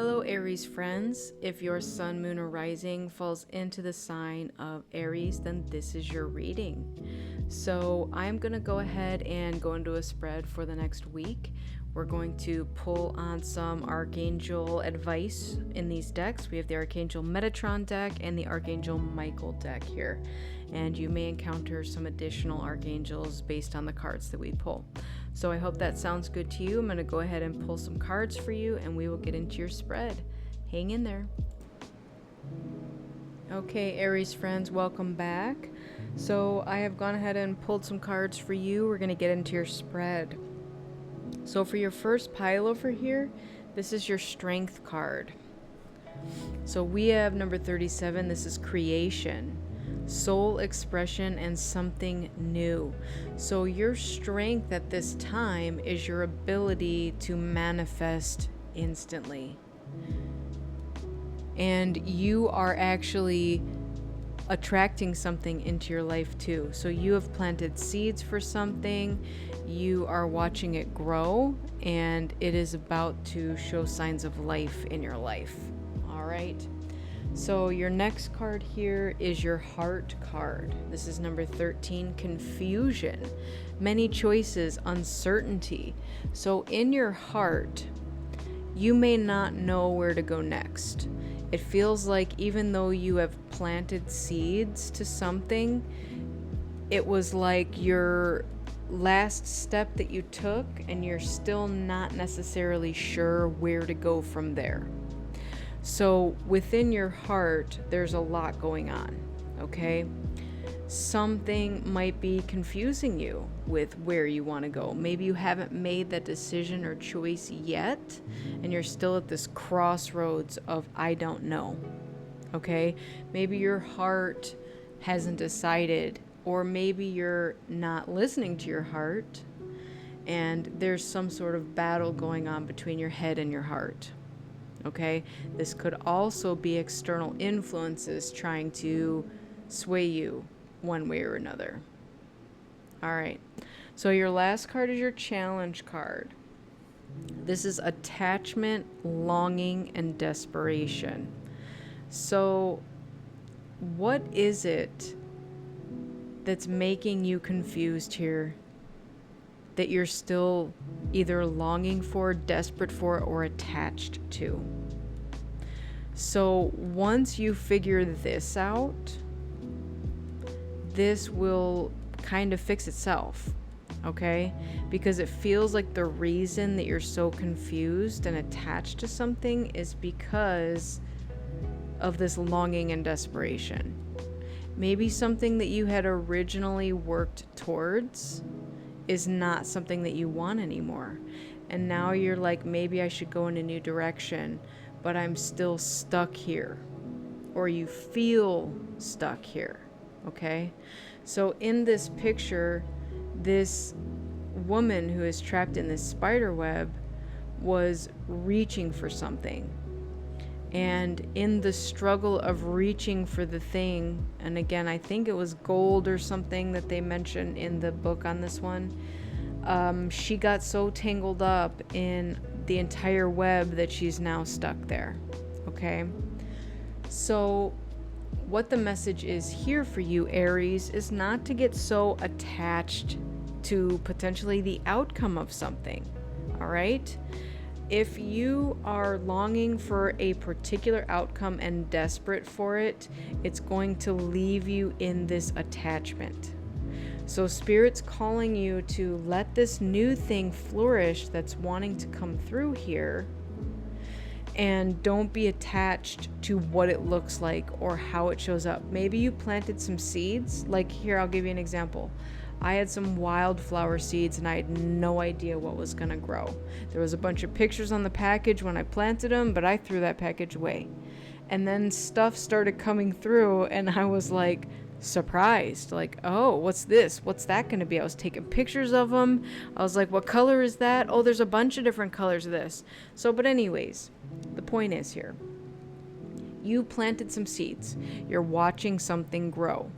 Hello Aries friends, if your sun, moon, or rising falls into the sign of Aries, then this is your reading. So I'm going to go ahead and go into a spread for the next week. We're going to pull on some Archangel Advice in these decks. We have the Archangel Metatron deck and the Archangel Michael deck here. And you may encounter some additional archangels based on the cards that we pull. So I hope that sounds good to you. I'm going to go ahead and pull some cards for you and we will get into your spread. Hang in there. Okay, Aries friends, welcome back. So I have gone ahead and pulled some cards for you. We're going to get into your spread. So for your first pile over here, this is your strength card. So we have number 37. This is creation, soul expression, and something new. So your strength at this time is your ability to manifest instantly. And you are actually attracting something into your life too. So you have planted seeds for something, you are watching it grow, and it is about to show signs of life in your life. All right. So your next card here is your heart card. This is number 13, confusion, many choices, uncertainty. So in your heart, you may not know where to go next. It feels like even though you have planted seeds to something, it was like your last step that you took and you're still not necessarily sure where to go from there. So within your heart, there's a lot going on, okay? Something might be confusing you with where you want to go. Maybe you haven't made that decision or choice yet, and you're still at this crossroads of I don't know, okay? Maybe your heart hasn't decided, or maybe you're not listening to your heart, and there's some sort of battle going on between your head and your heart. Okay, this could also be external influences trying to sway you one way or another. All right, so your last card is your challenge card. This is attachment, longing, and desperation. So what is it that's making you confused here, that you're still either longing for, desperate for, or attached to? So once you figure this out, this will kind of fix itself, okay? Because it feels like the reason that you're so confused and attached to something is because of this longing and desperation. Maybe something that you had originally worked towards is not something that you want anymore. And now you're like, maybe I should go in a new direction, but I'm still stuck here. Or you feel stuck here, okay? So in this picture, this woman who is trapped in this spider web was reaching for something. And in the struggle of reaching for the thing, and again, I think it was gold or something that they mentioned in the book on this one, she got so tangled up in the entire web that she's now stuck there, okay? So what the message is here for you, Aries, is not to get so attached to potentially the outcome of something, all right? If you are longing for a particular outcome and desperate for it, it's going to leave you in this attachment. So Spirit's calling you to let this new thing flourish that's wanting to come through here, and don't be attached to what it looks like or how it shows up. Maybe you planted some seeds. Like here, I'll give you an example. I had some wildflower seeds and I had no idea what was going to grow. There was a bunch of pictures on the package when I planted them, but I threw that package away. And then stuff started coming through and I was like surprised, like, oh, what's this? What's that going to be? I was taking pictures of them. I was like, what color is that? Oh, there's a bunch of different colors of this. So, but anyways, the point is here, you planted some seeds. You're watching something grow,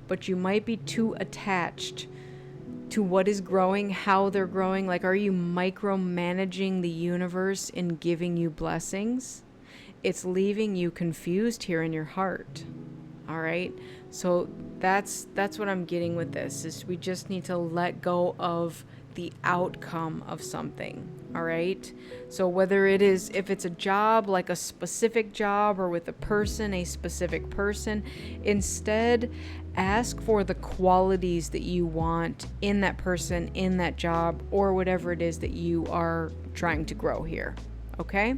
but you might be too attached to what is growing, how they're growing. Like, are you micromanaging the universe in giving you blessings? it's leaving you confused here in your heart. All right. So that's what I'm getting with this, is we just need to let go of the outcome of something. All right. So whether it is, if it's a job, like a specific job, or with a person, a specific person, instead ask for the qualities that you want in that person, in that job, or whatever it is that you are trying to grow here. Okay.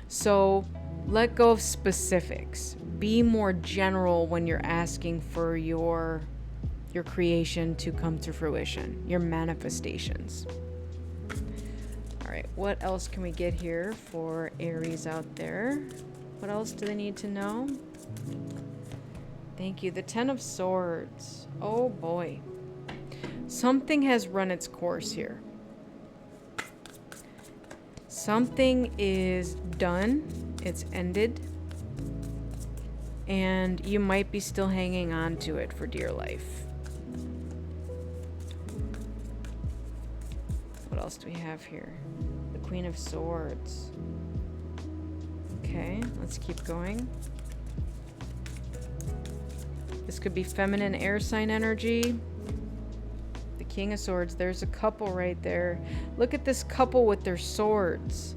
So let go of specifics. Be more general when you're asking for your creation to come to fruition, your manifestations. All right, what else can we get here for Aries out there? What else do they need to know? Thank you. The Ten of Swords. Oh boy. Something has run its course here. Something is done. It's ended. And you might be still hanging on to it for dear life. What else do we have here? The Queen of Swords. Okay, let's keep going. This could be feminine air sign energy. The King of Swords. There's a couple right there. Look at this couple with their swords.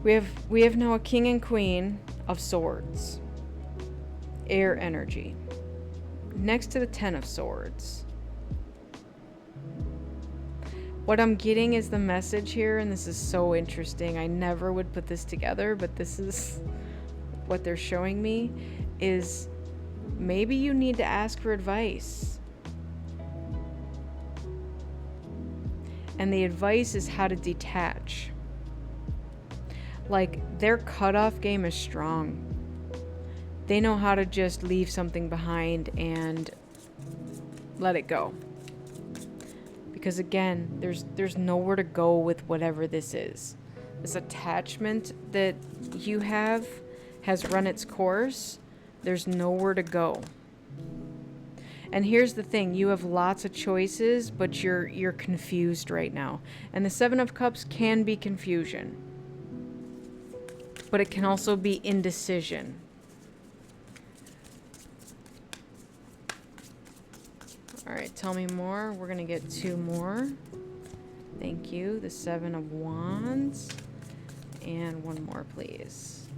We have now a King and Queen of Swords. Air energy. Next to the Ten of Swords. What I'm getting is the message here, and this is so interesting. I never would put this together, but this is what they're showing me, is maybe you need to ask for advice. And the advice is how to detach. Like, their cutoff game is strong. They know how to just leave something behind and let it go. Because again, there's nowhere to go with whatever this is. This attachment that you have has run its course. There's nowhere to go. And here's the thing, you have lots of choices, but you're confused right now. And the Seven of Cups can be confusion. But it can also be indecision. All right, tell me more. We're going to get two more. Thank you. The Seven of Wands. And one more, please.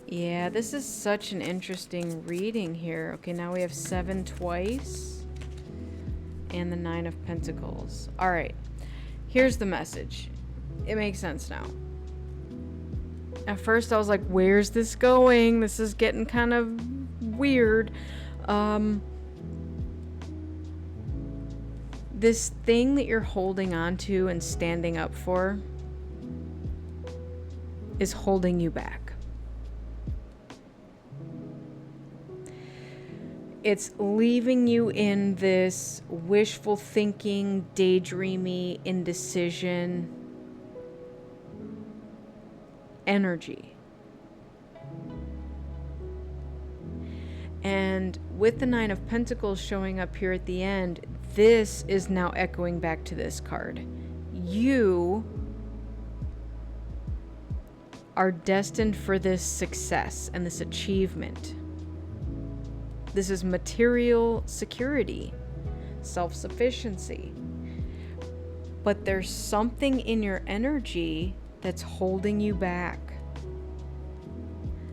Yeah, this is such an interesting reading here. Okay, now we have 7 twice. And the 9 of Pentacles. All right, here's the message. It makes sense now. At first I was like, where's this going? This is getting kind of weird. This thing that you're holding on to and standing up for is holding you back. It's leaving you in this wishful thinking, daydreamy, indecision energy. And with the Nine of Pentacles showing up here at the end, this is now echoing back to this card. You are destined for this success and this achievement. This is material security, self-sufficiency. But there's something in your energy that's holding you back.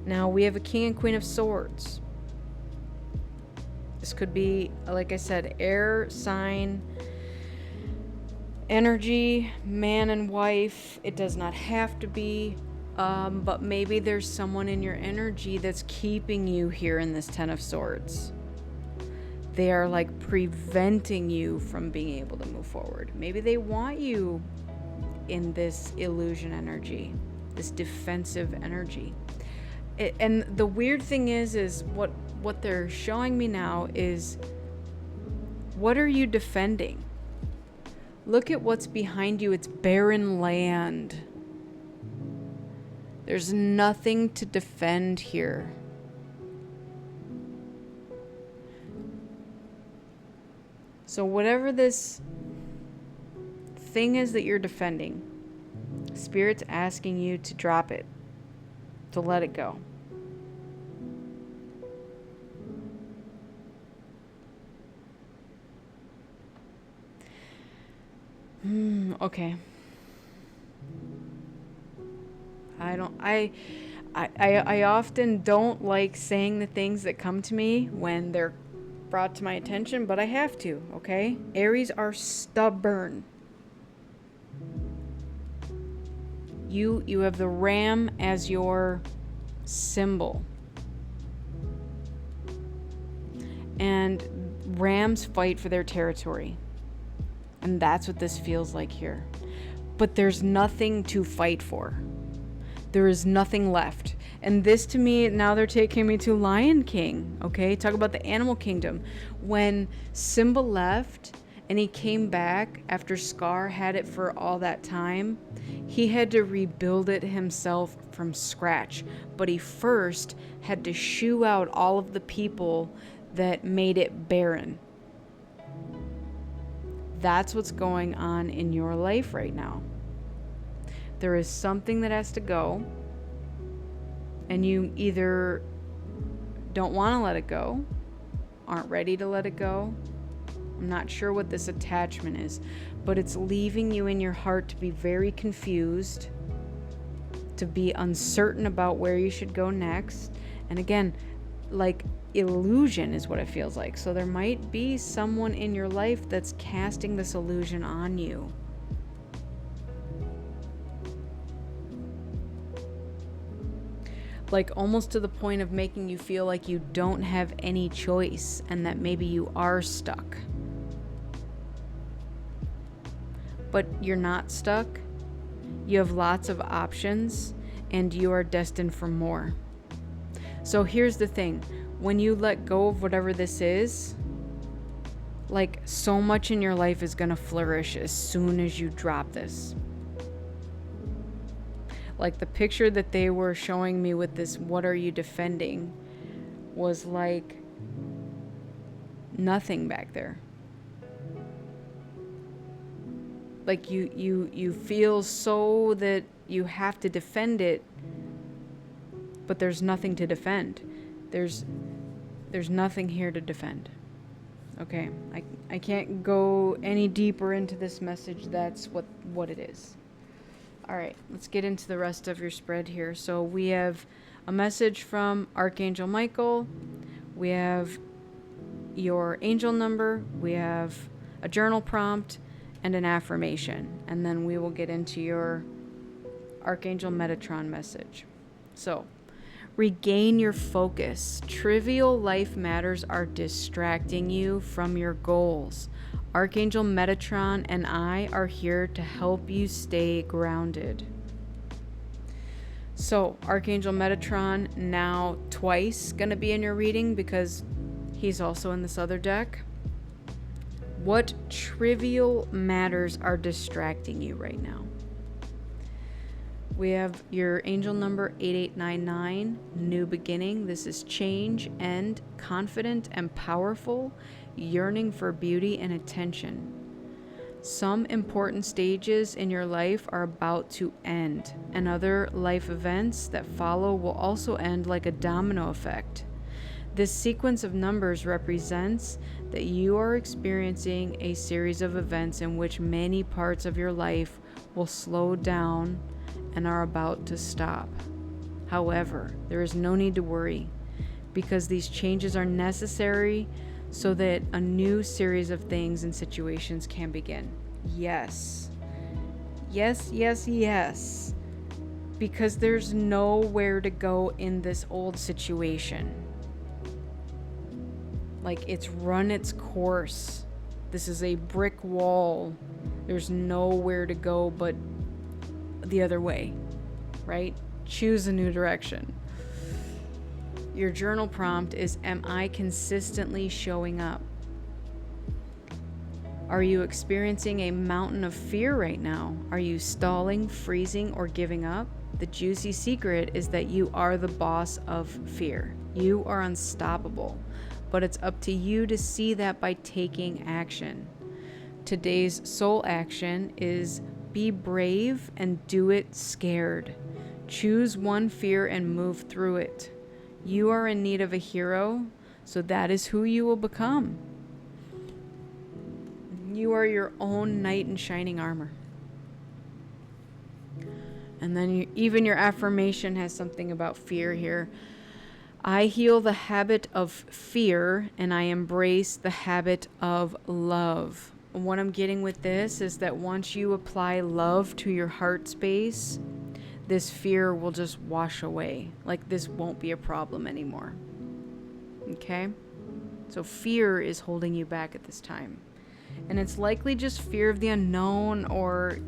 Now we have a King and Queen of Swords. This could be, like I said, air sign, energy, man and wife. It does not have to be, but maybe there's someone in your energy that's keeping you here in this Ten of Swords. They are like preventing you from being able to move forward. Maybe they want you in this illusion energy, this defensive energy. And the weird thing is what they're showing me now is, what are you defending? Look at what's behind you. It's barren land. There's nothing to defend here. So whatever this thing is that you're defending, Spirit's asking you to drop it, to let it go. Okay. I often don't like saying the things that come to me when they're brought to my attention, but I have to, okay? Aries are stubborn. You have the ram as your symbol. And rams fight for their territory. And that's what this feels like here. But there's nothing to fight for. There is nothing left. And this to me, now they're taking me to Lion King, okay? Talk about the animal kingdom. When Simba left and he came back after Scar had it for all that time, he had to rebuild it himself from scratch. But he first had to shoo out all of the people that made it barren. That's what's going on in your life right now. There is something that has to go, and you either don't want to let it go, aren't ready to let it go. I'm not sure what this attachment is, but it's leaving you in your heart to be very confused, to be uncertain about where you should go next. And again, like illusion is what it feels like. So there might be someone in your life that's casting this illusion on you. Like almost to the point of making you feel like you don't have any choice and that maybe you are stuck. But you're not stuck. You have lots of options and you are destined for more. So here's the thing. When you let go of whatever this is, like so much in your life is going to flourish as soon as you drop this. Like the picture that they were showing me with this, what are you defending, was like nothing back there. Like you feel so that you have to defend it, but there's nothing to defend. There's nothing here to defend. Okay, I can't go any deeper into this message. That's what it is. All right, let's get into the rest of your spread here. So we have a message from Archangel Michael. We have your angel number. We have a journal prompt and an affirmation. And then we will get into your Archangel Metatron message. So, regain your focus. Trivial life matters are distracting you from your goals. Archangel Metatron and I are here to help you stay grounded. So, Archangel Metatron now twice going to be in your reading because he's also in this other deck. What trivial matters are distracting you right now? We have your angel number 8899, new beginning. This is change, end, confident and powerful, yearning for beauty and attention. Some important stages in your life are about to end, and other life events that follow will also end like a domino effect. This sequence of numbers represents that you are experiencing a series of events in which many parts of your life will slow down and are about to stop. However, there is no need to worry because these changes are necessary so that a new series of things and situations can begin. Yes. Yes, yes, yes. Because there's nowhere to go in this old situation. Like, it's run its course. This is a brick wall. There's nowhere to go but the other way, right? Choose a new direction. Your journal prompt is, am I consistently showing up? Are you experiencing a mountain of fear right now? Are you stalling, freezing, or giving up? The juicy secret is that you are the boss of fear. You are unstoppable, but it's up to you to see that by taking action. Today's soul action is Be brave and do it scared. Choose one fear and move through it. You are in need of a hero, so that is who you will become. You are your own knight in shining armor. And then even your affirmation has something about fear here. I heal the habit of fear and I embrace the habit of love. And what I'm getting with this is that once you apply love to your heart space, this fear will just wash away. Like this won't be a problem anymore. Okay? So fear is holding you back at this time. And it's likely just fear of the unknown or,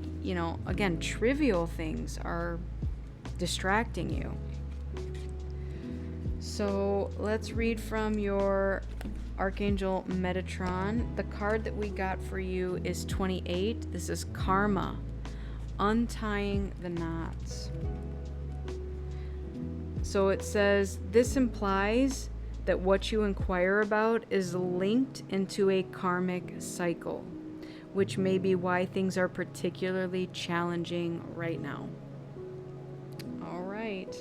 again, trivial things are distracting you. So let's read from your Archangel Metatron. The card that we got for you is 28. This is Karma, untying the knots. So it says, this implies that what you inquire about is linked into a karmic cycle, which may be why things are particularly challenging right now. All right.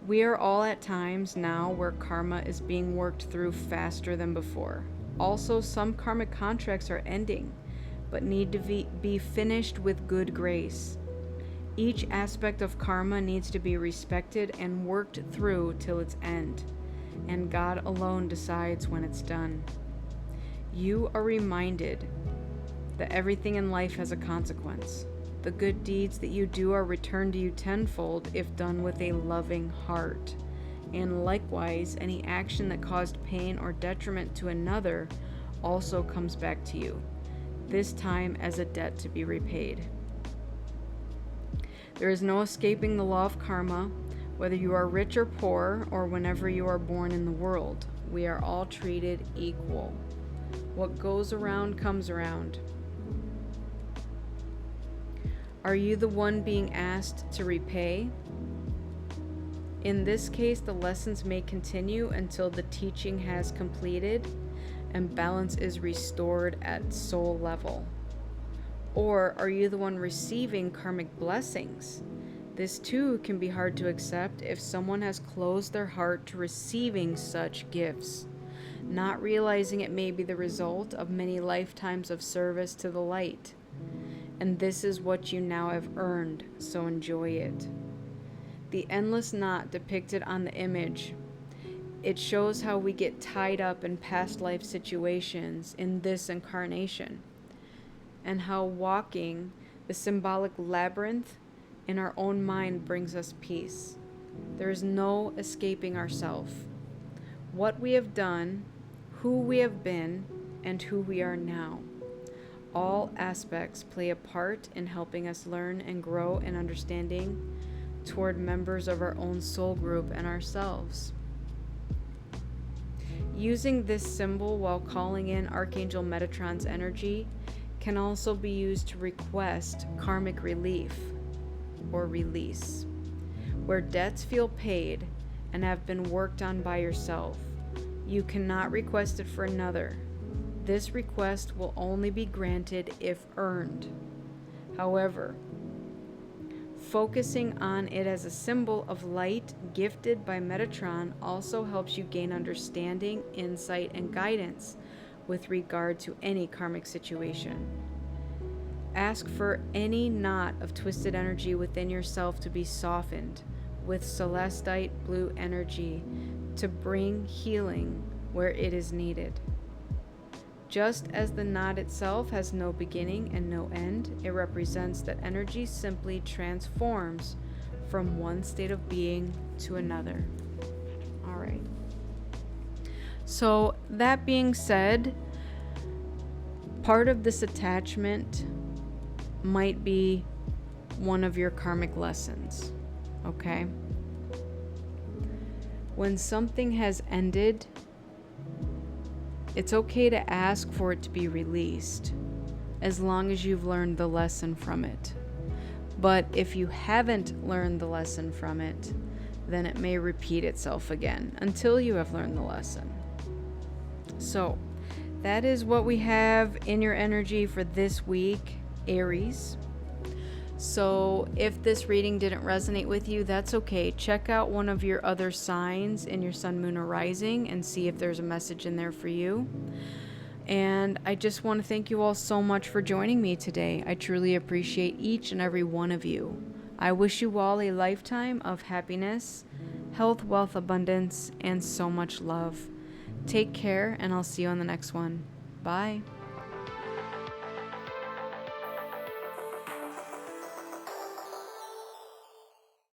We are all at times now where karma is being worked through faster than before. Also, some karmic contracts are ending, but need to be finished with good grace. Each aspect of karma needs to be respected and worked through till its end, and God alone decides when it's done. You are reminded that everything in life has a consequence. The good deeds that you do are returned to you tenfold if done with a loving heart. And likewise, any action that caused pain or detriment to another also comes back to you, this time as a debt to be repaid. There is no escaping the law of karma, whether you are rich or poor, or whenever you are born in the world. We are all treated equal. What goes around comes around. Are you the one being asked to repay? In this case, the lessons may continue until the teaching has completed and balance is restored at soul level. Or are you the one receiving karmic blessings? This too can be hard to accept if someone has closed their heart to receiving such gifts, not realizing it may be the result of many lifetimes of service to the light. And this is what you now have earned, so enjoy it. The endless knot depicted on the image, it shows how we get tied up in past life situations in this incarnation, and how walking the symbolic labyrinth in our own mind brings us peace. There is no escaping ourselves. What we have done, who we have been, and who we are now. All aspects play a part in helping us learn and grow in understanding toward members of our own soul group and ourselves. Using this symbol while calling in Archangel Metatron's energy can also be used to request karmic relief or release, where debts feel paid and have been worked on by yourself. You cannot request it for another. This request will only be granted if earned. However, focusing on it as a symbol of light gifted by Metatron also helps you gain understanding, insight, and guidance with regard to any karmic situation. Ask for any knot of twisted energy within yourself to be softened with celestite blue energy to bring healing where it is needed. Just as the knot itself has no beginning and no end, it represents that energy simply transforms from one state of being to another. All right. So that being said, part of this attachment might be one of your karmic lessons, okay? When something has ended, it's okay to ask for it to be released, as long as you've learned the lesson from it. But if you haven't learned the lesson from it, then it may repeat itself again until you have learned the lesson. So, that is what we have in your energy for this week, Aries. So if this reading didn't resonate with you, that's okay. Check out one of your other signs in your sun, moon, or rising and see if there's a message in there for you. And I just want to thank you all so much for joining me today. I truly appreciate each and every one of you. I wish you all a lifetime of happiness, health, wealth, abundance, and so much love. Take care, and I'll see you on the next one. Bye.